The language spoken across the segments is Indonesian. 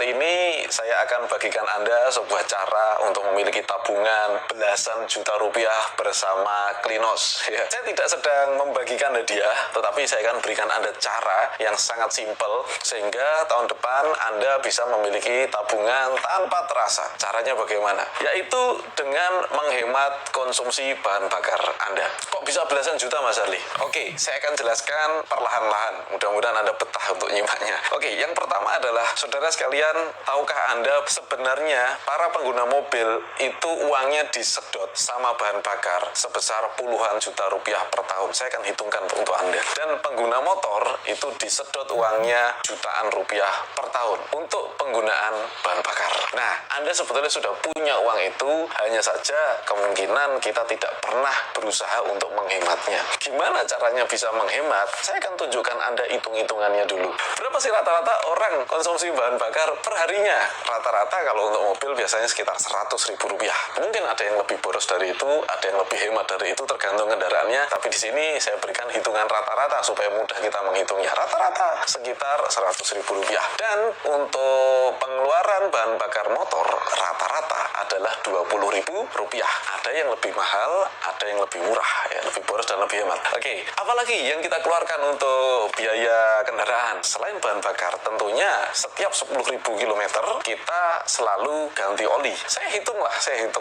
Kali ini saya akan bagikan Anda sebuah cara untuk memiliki tabungan belasan juta rupiah bersama Klinos. Ya. Saya tidak sedang membagikan hadiah, tetapi saya akan berikan Anda cara yang sangat simpel sehingga tahun depan Anda bisa memiliki tabungan tanpa terasa. Caranya bagaimana? Yaitu dengan menghemat konsumsi bahan bakar Anda. Kok bisa belasan juta, Mas Arli? Oke, saya akan jelaskan perlahan-lahan. Mudah-mudahan Anda betah untuk nyimaknya. Oke, yang pertama adalah, saudara sekalian, tahukah Anda sebenarnya para pengguna mobil itu uangnya disedot sama bahan bakar sebesar puluhan juta rupiah per tahun. Saya akan hitungkan untuk Anda. Dan pengguna motor itu disedot uangnya jutaan rupiah per tahun untuk penggunaan bahan bakar. Nah, Anda sebetulnya sudah punya uang itu, hanya saja kemungkinan kita tidak pernah berusaha untuk menghematnya. Gimana caranya bisa menghemat? Saya akan tunjukkan Anda hitung-hitungannya dulu. Berapa sih rata-rata orang konsumsi bahan bakar per harinya? Rata-rata kalau untuk mobil biasanya sekitar 100.000 rupiah. Mungkin ada yang lebih boros dari itu, ada yang lebih hemat dari itu, tergantung kendaraannya. Tapi di sini saya berikan hitungan rata-rata supaya mudah kita menghitungnya. Rata-rata sekitar 100.000 rupiah. Dan untuk pengeluaran bahan bakar motor rata-rata adalah 20.000 rupiah. Ada yang lebih mahal, ada yang lebih murah, ya, lebih boros dan lebih hemat. Oke, apalagi yang kita keluarkan untuk biaya kendaraan selain bahan bakar? Tentunya setiap 10.000 km kita selalu ganti oli. Saya hitung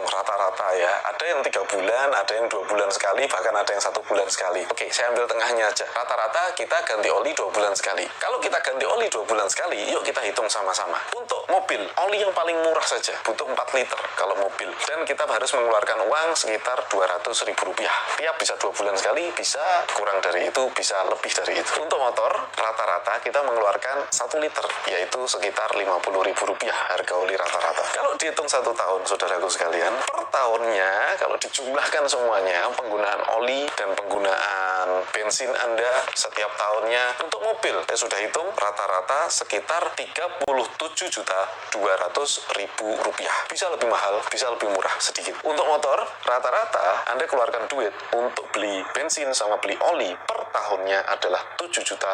rata-rata ya. Ada yang 3 bulan, ada yang 2 bulan sekali, bahkan ada yang 1 bulan sekali. Oke, saya ambil tengahnya aja. Rata-rata kita ganti oli 2 bulan sekali. Kalau kita ganti oli 2 bulan sekali, yuk kita hitung sama-sama. Untuk mobil, oli yang paling murah saja butuh 4 liter kalau mobil. Dan kita harus mengeluarkan uang sekitar 200.000 rupiah. Tiap bisa 2 bulan sekali, bisa kurang dari itu, bisa lebih dari itu. Untuk motor, rata-rata kita mengeluarkan 1 liter, yaitu sekitar 50.000 rupiah harga oli rata-rata. Kalau dihitung 1 tahun, saudaraku sekalian, per tahunnya, kalau dijumlahkan semuanya, penggunaan oli dan penggunaan bensin Anda setiap tahunnya untuk mobil, saya sudah hitung rata-rata sekitar 37.200.000 rupiah. Bisa lebih mahal, bisa lebih murah sedikit. Untuk motor, rata-rata Anda keluarkan duit untuk beli bensin sama beli oli per tahunnya adalah 7,5 juta.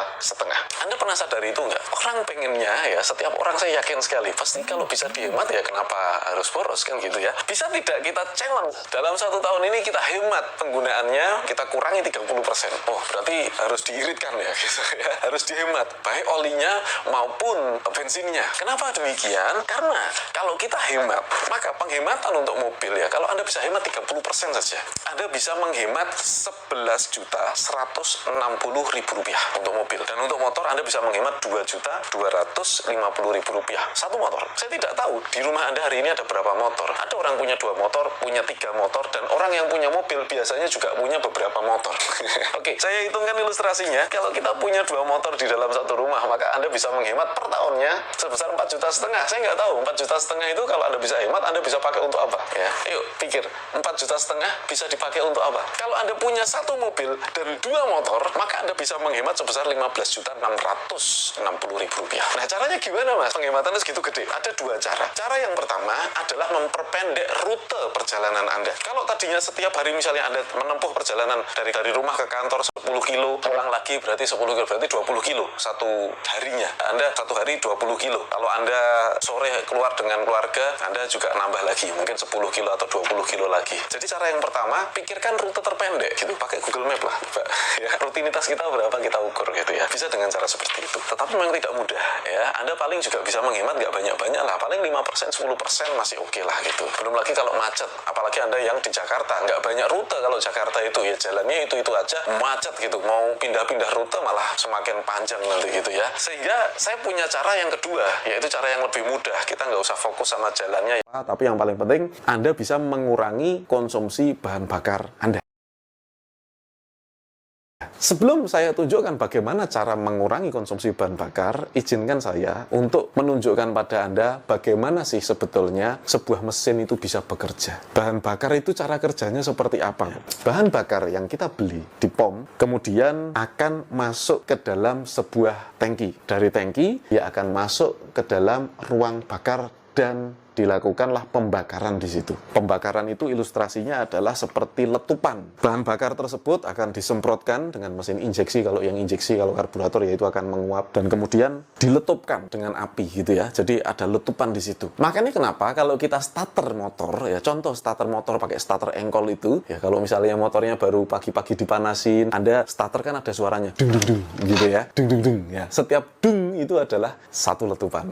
Anda pernah sadar itu nggak? Orang pengennya ya, setiap orang saya yakin sekali, pasti kalau bisa dihemat ya kenapa harus boros kan gitu ya. Bisa tidak kita challenge dalam 1 tahun ini kita hemat penggunaannya, kita kurangi 30%. Oh, berarti harus diiritkan ya gitu ya. Harus dihemat baik olinya maupun bensinnya. Kenapa demikian? Karena kalau kita hemat, maka penghematan untuk mobil ya, kalau Anda bisa hemat 30% saja, Anda bisa menghemat 11.160.000 rupiah untuk mobil. Dan untuk motor Anda bisa menghemat 2.250.000 rupiah satu motor. Saya tidak tahu di rumah Anda hari ini ada berapa motor. Ada orang punya 2 motor, punya 3 motor, dan orang yang punya mobil biasanya juga punya beberapa motor. Oke, saya hitungkan ilustrasinya. Kalau kita punya 2 motor di dalam satu rumah, maka Anda bisa menghemat per tahunnya sebesar 4,5 juta. Saya nggak tahu 4,5 juta itu kalau Anda bisa hemat, Anda bisa pakai untuk apa? Ya, yuk pikir, 4,5 juta bisa dipakai untuk apa? Kalau Anda punya 1 mobil dan 2 motor, maka Anda bisa menghemat sebesar 15.660.000 rupiah. Nah, caranya gimana, Mas? Penghematannya segitu gede. Ada 2 cara. Cara yang pertama adalah memperpendek rute perjalanan Anda. Kalau tadinya setiap hari misalnya Anda menempuh perjalanan dari rumah ke kantor 10 kilo, pulang lagi berarti 10 kilo, berarti 20 kilo satu harinya. Anda satu hari 20 kilo. Kalau Anda sore keluar dengan keluarga, Anda juga nambah lagi, mungkin 10 kilo atau 20 kilo lagi. Jadi cara yang pertama, pikirkan rute terpendek gitu, pakai Google Map lah, Pak. Ya, rutinitas kita berapa kita ukur gitu ya. Bisa dengan cara seperti itu. Tetapi memang tidak mudah ya. Anda paling juga bisa menghemat nggak banyak-banyak lah, paling 5%, 10% masih oke lah gitu. Belum lagi kalau macet, apalagi Anda yang di Jakarta, nggak banyak rute kalau Jakarta itu ya, jalannya itu aja, macet gitu, mau pindah-pindah rute malah semakin panjang nanti gitu ya. Sehingga saya punya cara yang kedua, yaitu cara yang lebih mudah. Kita nggak usah fokus sama jalannya, tapi yang paling penting Anda bisa mengurangi konsumsi bahan bakar Anda. Sebelum saya tunjukkan bagaimana cara mengurangi konsumsi bahan bakar, izinkan saya untuk menunjukkan pada Anda bagaimana sih sebetulnya sebuah mesin itu bisa bekerja. Bahan bakar itu cara kerjanya seperti apa? Bahan bakar yang kita beli di POM kemudian akan masuk ke dalam sebuah tangki. Dari tangki, dia akan masuk ke dalam ruang bakar dan dilakukanlah pembakaran di situ. Pembakaran itu ilustrasinya adalah seperti letupan. Bahan bakar tersebut akan disemprotkan dengan mesin injeksi, kalau yang injeksi, kalau karburator yaitu akan menguap dan kemudian diletupkan dengan api gitu ya. Jadi ada letupan di situ. Makanya kenapa kalau kita starter motor ya, contoh starter motor pakai starter engkol itu ya, kalau misalnya motornya baru pagi-pagi dipanasin, Anda starter kan ada suaranya dung dung dung gitu ya, dung dung dung ya. Setiap dung itu adalah satu letupan.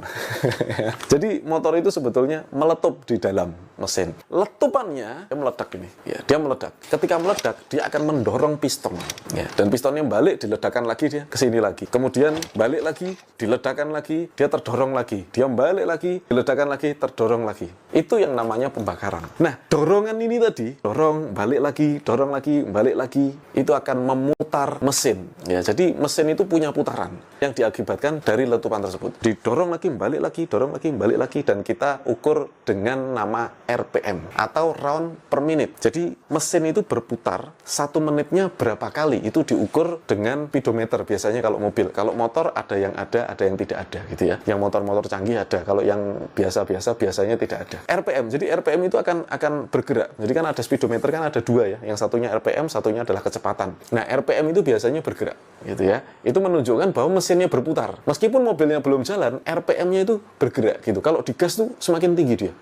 Jadi motor itu sebetulnya meletup di dalam mesin. Letupannya dia meledak ini ya, dia meledak. Ketika meledak dia akan mendorong piston ya, dan pistonnya balik, diledakkan lagi, dia ke sini lagi, kemudian balik lagi, diledakkan lagi, dia terdorong lagi, dia balik lagi, diledakkan lagi, terdorong lagi. Itu yang namanya pembakaran. Nah, dorongan ini tadi, dorong balik lagi, dorong lagi, balik lagi, itu akan memutar mesin ya. Jadi mesin itu punya putaran yang diakibatkan dari letupan tersebut. Didorong lagi, balik lagi, dorong lagi, balik lagi, dan kita ukur dengan nama RPM atau round per minute. Jadi mesin itu berputar 1 menitnya berapa kali, itu diukur dengan speedometer biasanya kalau mobil. Kalau motor ada yang yang tidak ada gitu ya. Yang motor-motor canggih ada, kalau yang biasa-biasa biasanya tidak ada. RPM, jadi RPM itu akan bergerak. Jadi kan ada speedometer, kan ada 2 ya. Yang satunya RPM, satunya adalah kecepatan. Nah, RPM itu biasanya bergerak gitu ya. Itu menunjukkan bahwa mesinnya berputar. Meskipun mobilnya belum jalan, RPM-nya itu bergerak gitu. Kalau digas tuh semakin tinggi dia.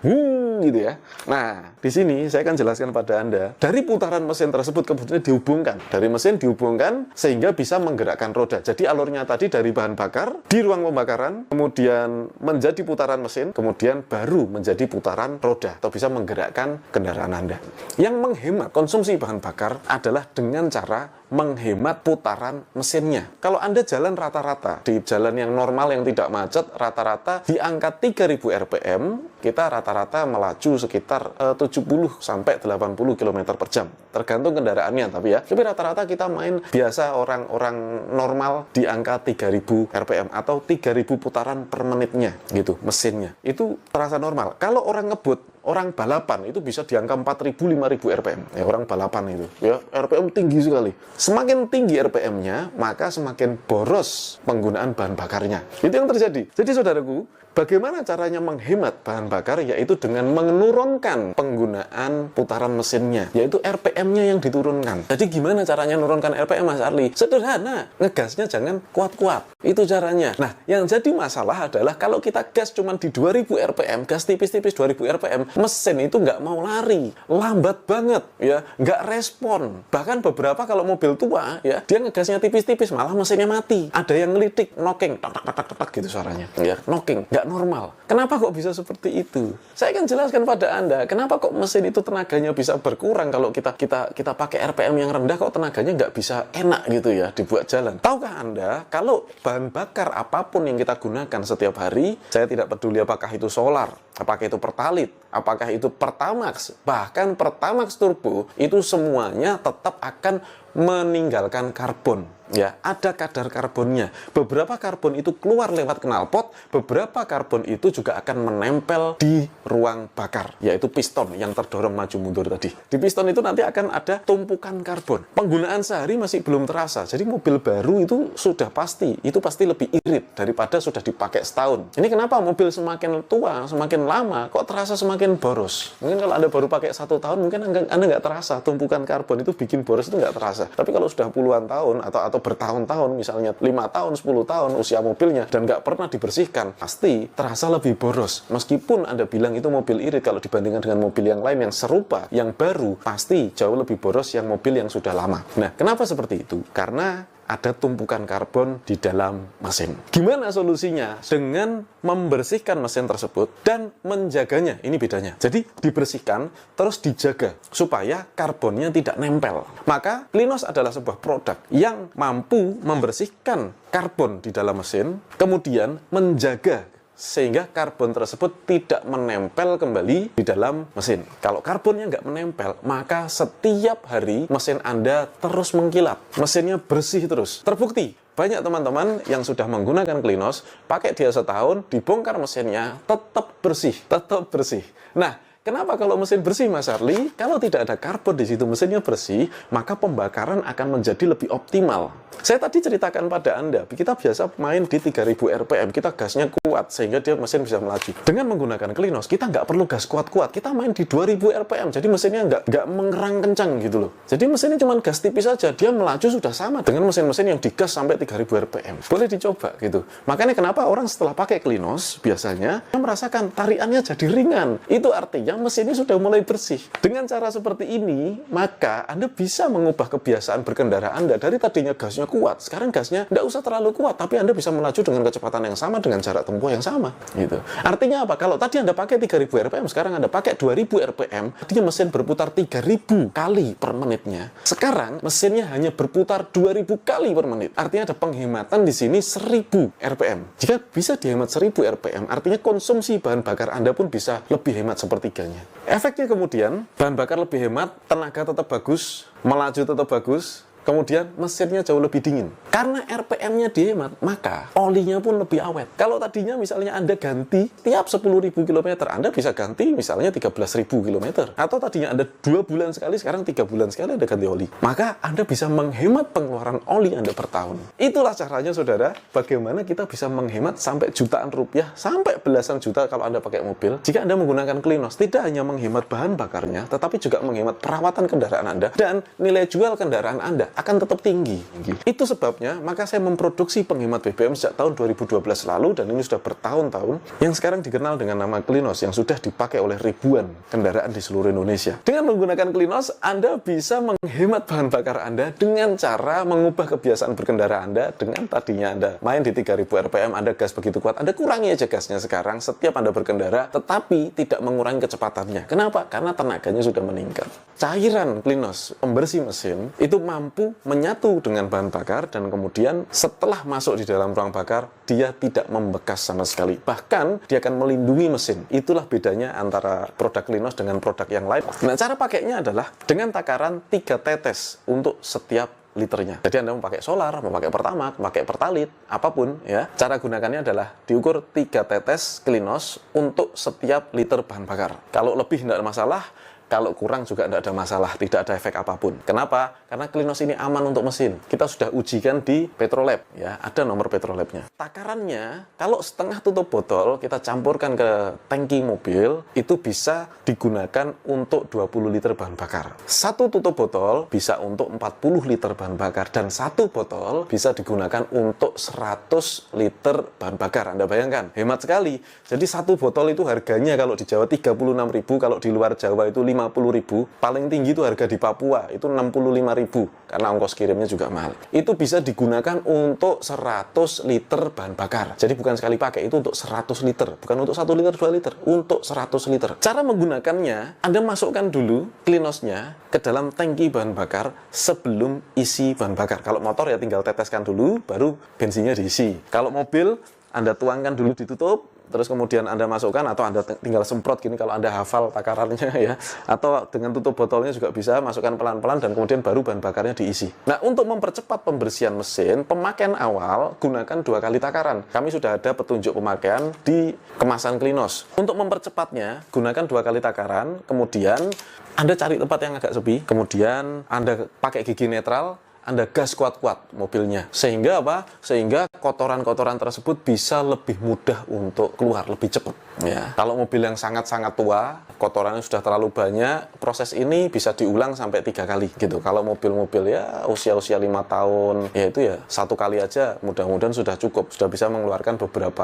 Gitu ya. Nah, di sini saya akan jelaskan pada Anda, dari putaran mesin tersebut kemudian dihubungkan. Dari mesin dihubungkan sehingga bisa menggerakkan roda. Jadi alurnya tadi dari bahan bakar di ruang pembakaran, kemudian menjadi putaran mesin, kemudian baru menjadi putaran roda atau bisa menggerakkan kendaraan Anda. Yang menghemat konsumsi bahan bakar adalah dengan cara menghemat putaran mesinnya. Kalau Anda jalan rata-rata di jalan yang normal yang tidak macet, rata-rata di angka 3000 rpm, kita rata-rata melaju sekitar 70 sampai 80 km per jam. Tergantung kendaraannya tapi ya. Tapi rata-rata kita main biasa orang-orang normal di angka 3000 rpm atau 3000 putaran per menitnya gitu mesinnya. Itu terasa normal. Kalau orang ngebut, orang balapan itu bisa di angka 4000 5000 rpm. Ya, orang balapan itu ya, RPM tinggi sekali. Semakin tinggi RPM-nya, maka semakin boros penggunaan bahan bakarnya. Itu yang terjadi. Jadi saudaraku, bagaimana caranya menghemat bahan bakar? Yaitu dengan menurunkan penggunaan putaran mesinnya, yaitu RPM-nya yang diturunkan. Jadi gimana caranya menurunkan RPM, Mas Arli? Sederhana, ngegasnya jangan kuat-kuat. Itu caranya. Nah, yang jadi masalah adalah kalau kita gas cuma di 2000 RPM, gas tipis-tipis 2000 RPM, mesin itu nggak mau lari, lambat banget, ya, nggak respon. Bahkan beberapa kalau mobil tua, ya, dia ngegasnya tipis-tipis, malah mesinnya mati. Ada yang ngelitik, knocking, tak gitu suaranya, ya, knocking, nggak normal. Kenapa kok bisa seperti itu? Saya akan jelaskan pada Anda, kenapa kok mesin itu tenaganya bisa berkurang kalau kita pakai RPM yang rendah, kok tenaganya nggak bisa enak gitu ya, dibuat jalan. Tahukah Anda, kalau bahan bakar apapun yang kita gunakan setiap hari, saya tidak peduli apakah itu solar, apakah itu pertalit, apakah itu Pertamax, bahkan Pertamax Turbo, itu semuanya tetap akan meninggalkan karbon. Ya, ada kadar karbonnya. Beberapa karbon itu keluar lewat knalpot, beberapa karbon itu juga akan menempel di ruang bakar, yaitu piston yang terdorong maju mundur tadi. Di piston itu nanti akan ada tumpukan karbon. Penggunaan sehari masih belum terasa. Jadi mobil baru itu sudah pasti, itu pasti lebih irit daripada sudah dipakai setahun. Ini kenapa mobil semakin tua, semakin lama, kok terasa semakin boros. Mungkin kalau Anda baru pakai 1 tahun, mungkin Anda nggak terasa tumpukan karbon itu bikin boros, itu nggak terasa. Tapi kalau sudah puluhan tahun atau bertahun-tahun, misalnya 5 tahun, 10 tahun usia mobilnya dan nggak pernah dibersihkan, pasti terasa lebih boros. Meskipun Anda bilang itu mobil irit, kalau dibandingkan dengan mobil yang lain yang serupa, yang baru, pasti jauh lebih boros yang mobil yang sudah lama. Nah, kenapa seperti itu? Karena ada tumpukan karbon di dalam mesin. Gimana solusinya? Dengan membersihkan mesin tersebut dan menjaganya. Ini bedanya. Jadi dibersihkan terus dijaga supaya karbonnya tidak nempel. Maka Klinos adalah sebuah produk yang mampu membersihkan karbon di dalam mesin, kemudian menjaga sehingga karbon tersebut tidak menempel kembali di dalam mesin. Kalau karbonnya nggak menempel, maka setiap hari mesin Anda terus mengkilat. Mesinnya bersih terus. Terbukti, banyak teman-teman yang sudah menggunakan Klinos, pakai dia setahun, dibongkar mesinnya, tetap bersih, tetap bersih. Nah, Kenapa kalau mesin bersih, Mas Arli? Kalau tidak ada karbon di situ, mesinnya bersih, maka pembakaran akan menjadi lebih optimal. Saya tadi ceritakan pada Anda, kita biasa main di 3000 RPM, kita gasnya kuat sehingga dia mesin bisa melaju. Dengan menggunakan Klinos, kita nggak perlu gas kuat-kuat, kita main di 2000 RPM, jadi mesinnya nggak mengerang kencang gitu loh. Jadi mesinnya cuma gas tipis saja, dia melaju sudah sama dengan mesin-mesin yang digas sampai 3000 RPM. Boleh dicoba gitu. Makanya kenapa orang setelah pakai Klinos, biasanya merasakan tariannya jadi ringan. Itu artinya mesinnya sudah mulai bersih. Dengan cara seperti ini, maka Anda bisa mengubah kebiasaan berkendara Anda dari tadinya gasnya kuat, sekarang gasnya nggak usah terlalu kuat, tapi Anda bisa melaju dengan kecepatan yang sama, dengan jarak tempuh yang sama. Gitu. Artinya apa? Kalau tadi Anda pakai 3000 RPM, sekarang Anda pakai 2000 RPM, artinya mesin berputar 3000 kali per menitnya. Sekarang mesinnya hanya berputar 2000 kali per menit. Artinya ada penghematan di sini 1000 RPM. Jika bisa dihemat 1000 RPM, artinya konsumsi bahan bakar Anda pun bisa lebih hemat sepertiganya. Efeknya kemudian, bahan bakar lebih hemat, tenaga tetap bagus, melaju tetap bagus, kemudian mesinnya jauh lebih dingin. Karena RPM-nya dihemat, maka olinya pun lebih awet. Kalau tadinya misalnya Anda ganti tiap 10.000 km, Anda bisa ganti misalnya 13.000 km. Atau tadinya Anda 2 bulan sekali, sekarang 3 bulan sekali Anda ganti oli. Maka Anda bisa menghemat pengeluaran oli Anda per tahun. Itulah caranya, saudara, bagaimana kita bisa menghemat sampai jutaan rupiah, sampai belasan juta kalau Anda pakai mobil. Jika Anda menggunakan Klinos, tidak hanya menghemat bahan bakarnya, tetapi juga menghemat perawatan kendaraan Anda, dan nilai jual kendaraan Anda akan tetap tinggi. Itu sebabnya, maka saya memproduksi penghemat BBM sejak tahun 2012 lalu, dan ini sudah bertahun-tahun, yang sekarang dikenal dengan nama Klinos, yang sudah dipakai oleh ribuan kendaraan di seluruh Indonesia. Dengan menggunakan Klinos, Anda bisa menghemat bahan bakar Anda dengan cara mengubah kebiasaan berkendara Anda. Dengan tadinya Anda main di 3000 RPM, Anda gas begitu kuat, Anda kurangi aja gasnya sekarang setiap Anda berkendara, tetapi tidak mengurangi kecepatannya. Kenapa? Karena tenaganya sudah meningkat. Cairan Klinos, pembersih mesin, itu mampu menyatu dengan bahan bakar, dan kemudian setelah masuk di dalam ruang bakar, dia tidak membekas sama sekali. Bahkan, dia akan melindungi mesin. Itulah bedanya antara produk Klinos dengan produk yang lain. Nah, cara pakainya adalah dengan takaran 3 tetes untuk setiap liternya. Jadi Anda mau pakai solar, mau pakai Pertamax, mau pakai Pertalite, apapun ya. Cara gunakannya adalah diukur 3 tetes Klinos untuk setiap liter bahan bakar. Kalau lebih tidak ada masalah, kalau kurang juga tidak ada masalah, tidak ada efek apapun. Kenapa? Karena Klinos ini aman untuk mesin. Kita sudah ujikan di Petrolab, ya, ada nomor Petrolabnya. Takarannya, kalau setengah tutup botol kita campurkan ke tangki mobil, itu bisa digunakan untuk 20 liter bahan bakar. Satu tutup botol bisa untuk 40 liter bahan bakar, dan satu botol bisa digunakan untuk 100 liter bahan bakar. Anda bayangkan, hemat sekali. Jadi satu botol itu harganya kalau di Jawa 36.000, kalau di luar Jawa itu 50.000, paling tinggi itu harga di Papua itu 65.000 karena ongkos kirimnya juga mahal. Itu bisa digunakan untuk 100 liter bahan bakar. Jadi bukan sekali pakai, itu untuk 100 liter, bukan untuk 1 liter 2 liter, untuk 100 liter. Cara menggunakannya, Anda masukkan dulu Klinosnya ke dalam tangki bahan bakar sebelum isi bahan bakar. Kalau motor ya tinggal teteskan dulu, baru bensinnya diisi. Kalau mobil, Anda tuangkan dulu, ditutup, terus kemudian Anda masukkan, atau Anda tinggal semprot gini kalau Anda hafal takarannya ya, atau dengan tutup botolnya juga bisa, masukkan pelan-pelan, dan kemudian baru bahan bakarnya diisi. Nah, untuk mempercepat pembersihan mesin, pemakaian awal gunakan 2 kali takaran. Kami sudah ada petunjuk pemakaian di kemasan Klinos. Untuk mempercepatnya, gunakan 2 kali takaran, kemudian Anda cari tempat yang agak sepi, kemudian Anda pakai gigi netral, Anda gas kuat-kuat mobilnya. Sehingga apa? Sehingga kotoran-kotoran tersebut bisa lebih mudah untuk keluar, lebih cepat. Ya. Kalau mobil yang sangat-sangat tua, kotorannya sudah terlalu banyak, proses ini bisa diulang sampai 3 kali gitu. Kalau mobil-mobil ya usia-usia 5 tahun, ya itu ya 1 kali aja mudah-mudahan sudah cukup, sudah bisa mengeluarkan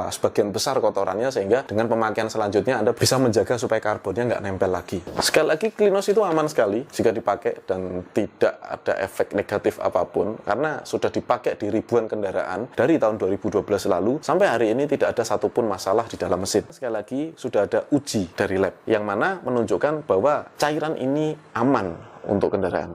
sebagian besar kotorannya, sehingga dengan pemakaian selanjutnya Anda bisa menjaga supaya karbonnya nggak nempel lagi. Sekali lagi, Klinos itu aman sekali jika dipakai dan tidak ada efek negatif apapun, karena sudah dipakai di ribuan kendaraan dari tahun 2012 lalu sampai hari ini, tidak ada satupun masalah di dalam mesin. Sekali lagi, sudah ada uji dari lab yang mana menunjukkan bahwa cairan ini aman untuk kendaraan.